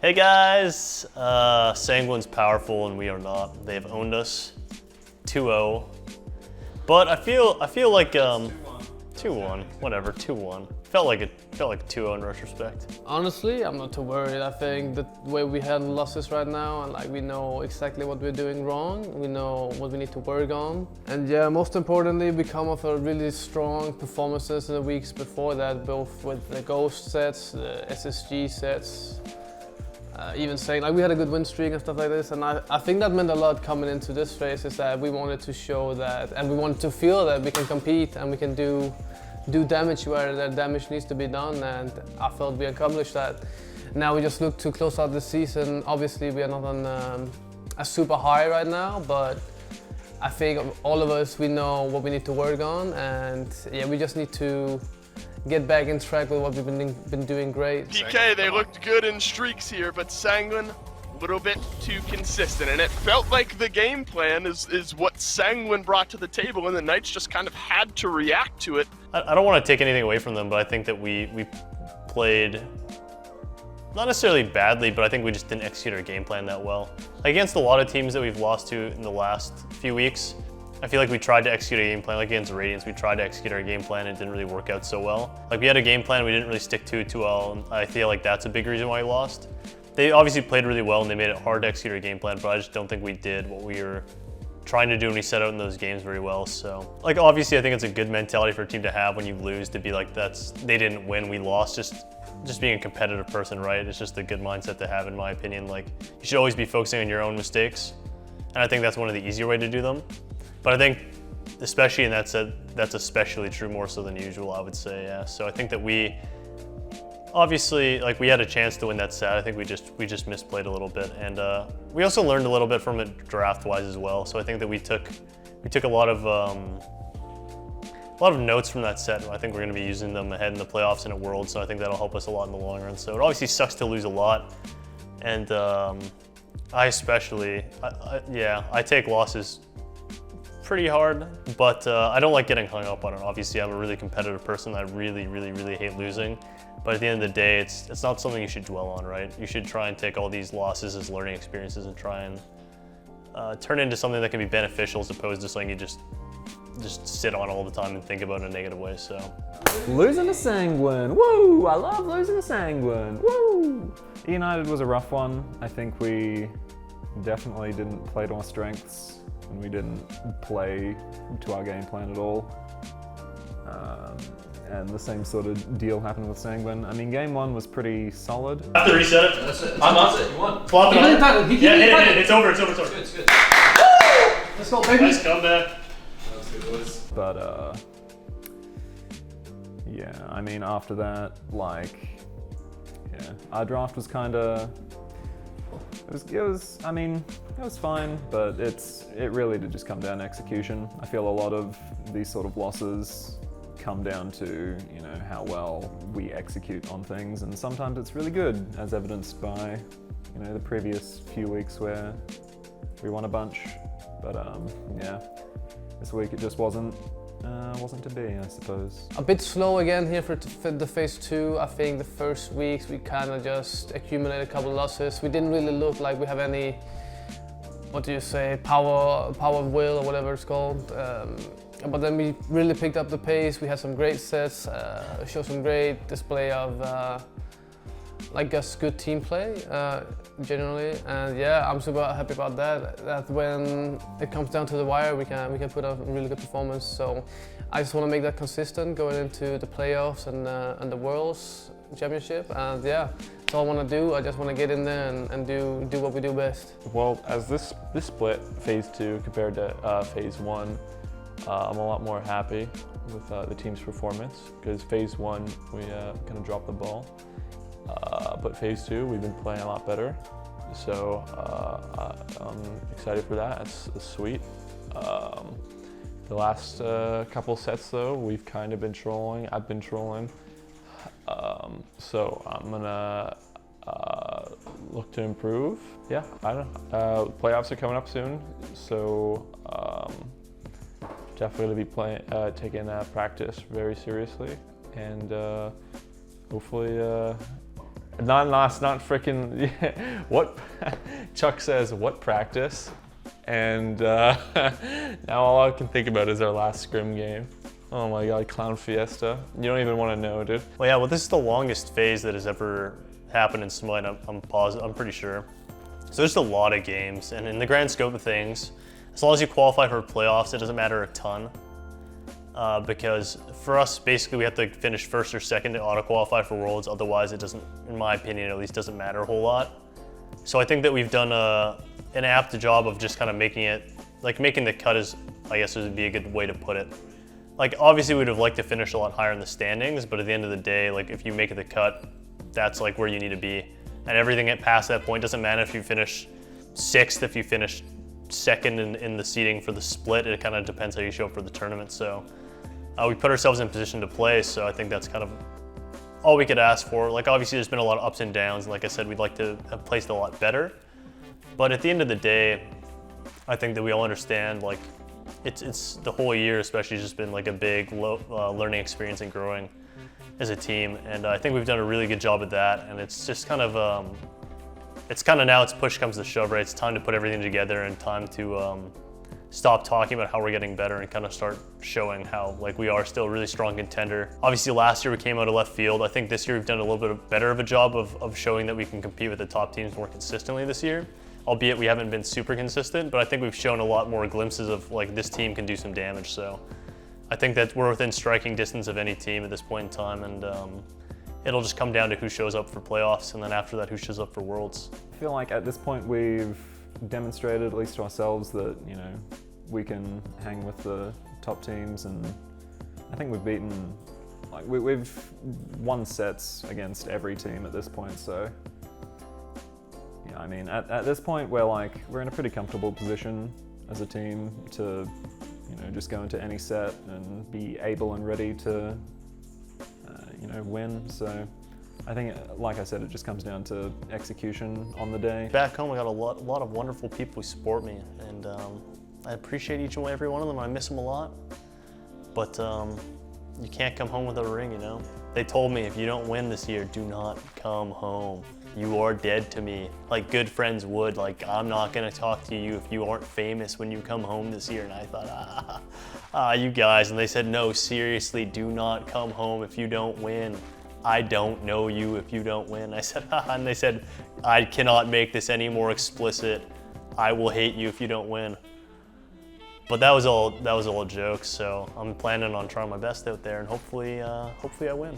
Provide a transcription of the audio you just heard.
Hey guys, Sanguine's powerful and we are not. They have owned us 2-0. But I feel like 2-1, whatever, 2-1. Felt like a 2-0 in retrospect. Honestly, I'm not too worried. I think the way we handle losses right now, and like we know exactly what we're doing wrong, we know what we need to work on. And yeah, most importantly, we come off a really strong performances in the weeks before that, both with the Ghost sets, the SSG sets, even saying like we had a good win streak and stuff like this. And I think that meant a lot coming into this phase, is that we wanted to show that, and we wanted to feel that we can compete and we can do damage where the damage needs to be done, and I felt we accomplished that. Now we just look to close out the season. Obviously we are not on a super high right now, but I think all of us, we know what we need to work on, and yeah, we just need to get back in track with what we've been doing great. PK, they looked good in streaks here, but Sanguine, a little bit too consistent, and it felt like the game plan is what Sanguine brought to the table, and the Knights just kind of had to react to it. I don't want to take anything away from them, but I think that we played not necessarily badly, but I think we just didn't execute our game plan that well. Like against a lot of teams that we've lost to in the last few weeks, I feel like we tried to execute a game plan. Like against Radiance, we tried to execute our game plan and it didn't really work out so well. Like we had a game plan, we didn't really stick to it too well, and I feel like that's a big reason why we lost. They obviously played really well and they made it hard to execute our game plan, but I just don't think we did what we were trying to do when we set out in those games very well. So, like obviously I think it's a good mentality for a team to have when you lose, to be like, they didn't win, we lost. Just being a competitive person, right? It's just a good mindset to have, in my opinion. Like you should always be focusing on your own mistakes, and I think that's one of the easier way to do them. But I think, especially in that set, that's especially true more so than usual, I would say, yeah. So I think that we, obviously, like we had a chance to win that set. I think we just misplayed a little bit, and we also learned a little bit from it draft-wise as well. So I think that we took a lot of notes from that set, and I think we're going to be using them ahead in the playoffs and at Worlds. So I think that'll help us a lot in the long run. So it obviously sucks to lose a lot, and I take losses pretty hard, but I don't like getting hung up on it. Obviously, I'm a really competitive person. I really hate losing. But at the end of the day, it's not something you should dwell on, right? You should try and take all these losses as learning experiences and try and turn it into something that can be beneficial, as opposed to something you just sit on all the time and think about in a negative way. So losing to Sanguine, woo! I love losing to Sanguine, woo! United was a rough one. I think we definitely didn't play to our strengths, and we didn't play to our game plan at all. And the same sort of deal happened with Sanguine. I mean, game one was pretty solid. I have to reset it. That's it. That's it. You won. Flop it on. Yeah, hit it. It's over. It's good. Let's go, baby. Nice comeback. That's good, boys. But yeah, I mean, after that, like, yeah, our draft was kind of, it was fine, but it really did just come down to execution. I feel a lot of these sort of losses come down to, you know, how well we execute on things, and sometimes it's really good, as evidenced by, you know, the previous few weeks where we won a bunch. But yeah, this week it just wasn't to be, I suppose. A bit slow again here for the phase 2. I think the first weeks we kind of just accumulated a couple of losses. We didn't really look like we have any, what do you say, power of will or whatever it's called. But then we really picked up the pace. We had some great sets, showed some great display of like just good team play generally, and yeah, I'm super happy about that. That when it comes down to the wire, we can put up a really good performance. So I just want to make that consistent going into the playoffs and the Worlds Championship, and yeah, that's all I want to do. I just want to get in there and do what we do best. Well, as this split phase 2 compared to phase 1, I'm a lot more happy with the team's performance, because phase 1 we kind of dropped the ball, but phase 2 we've been playing a lot better. So I'm excited for that. It's sweet. The last couple sets though, we've kind of been trolling. I've been trolling. So I'm gonna look to improve. Yeah, I don't know. Playoffs are coming up soon, so definitely be taking practice very seriously, and hopefully Not freaking. What? Chuck says, what practice? And now all I can think about is our last scrim game. Oh my god, Clown Fiesta. You don't even want to know, dude. Well, yeah, well, this is the longest phase that has ever happened in SMITE. I'm pretty sure. So there's a lot of games, and in the grand scope of things, as long as you qualify for playoffs, it doesn't matter a ton. Because for us, basically, we have to finish first or second to auto-qualify for Worlds. Otherwise, it doesn't, in my opinion, at least, doesn't matter a whole lot. So I think that we've done an apt job of just kind of making it, like making the cut is, I guess would be a good way to put it. Like, obviously, we'd have liked to finish a lot higher in the standings, but at the end of the day, like, if you make it the cut, that's like where you need to be. And everything past that point doesn't matter if you finish 6th, if you finish 2nd in the seeding for the split. It kind of depends how you show up for the tournament. So we put ourselves in position to play, so I think that's kind of all we could ask for. Like, obviously, there's been a lot of ups and downs. Like I said, we'd like to have placed a lot better. But at the end of the day, I think that we all understand, like, it's the whole year especially just been like a big learning experience and growing as a team. And I think we've done a really good job at that. And it's just kind of, now it's push comes to shove, right? It's time to put everything together and time to stop talking about how we're getting better and kind of start showing how, like, we are still a really strong contender. Obviously last year we came out of left field. I think this year we've done a little bit better of a job of showing that we can compete with the top teams more consistently this year. Albeit we haven't been super consistent, but I think we've shown a lot more glimpses of, like, this team can do some damage. So I think that we're within striking distance of any team at this point in time, and it'll just come down to who shows up for playoffs, and then after that, who shows up for Worlds. I feel like at this point we've demonstrated, at least to ourselves, that, you know, we can hang with the top teams, and I think we've beaten, like, we've won sets against every team at this point. So yeah, I mean, at this point we're in a pretty comfortable position as a team to, you know, just go into any set and be able and ready to you know, win. So I think, like I said, it just comes down to execution on the day. Back home, I got a lot of wonderful people who support me, and I appreciate each and every one of them. I miss them a lot, but you can't come home without a ring, you know? They told me, if you don't win this year, do not come home. You are dead to me, like good friends would. Like, I'm not gonna talk to you if you aren't famous when you come home this year. And I thought, you guys. And they said, no, seriously, do not come home if you don't win. I don't know you if you don't win. I said, and they said, I cannot make this any more explicit. I will hate you if you don't win. But that was all a joke. So I'm planning on trying my best out there, and hopefully I win.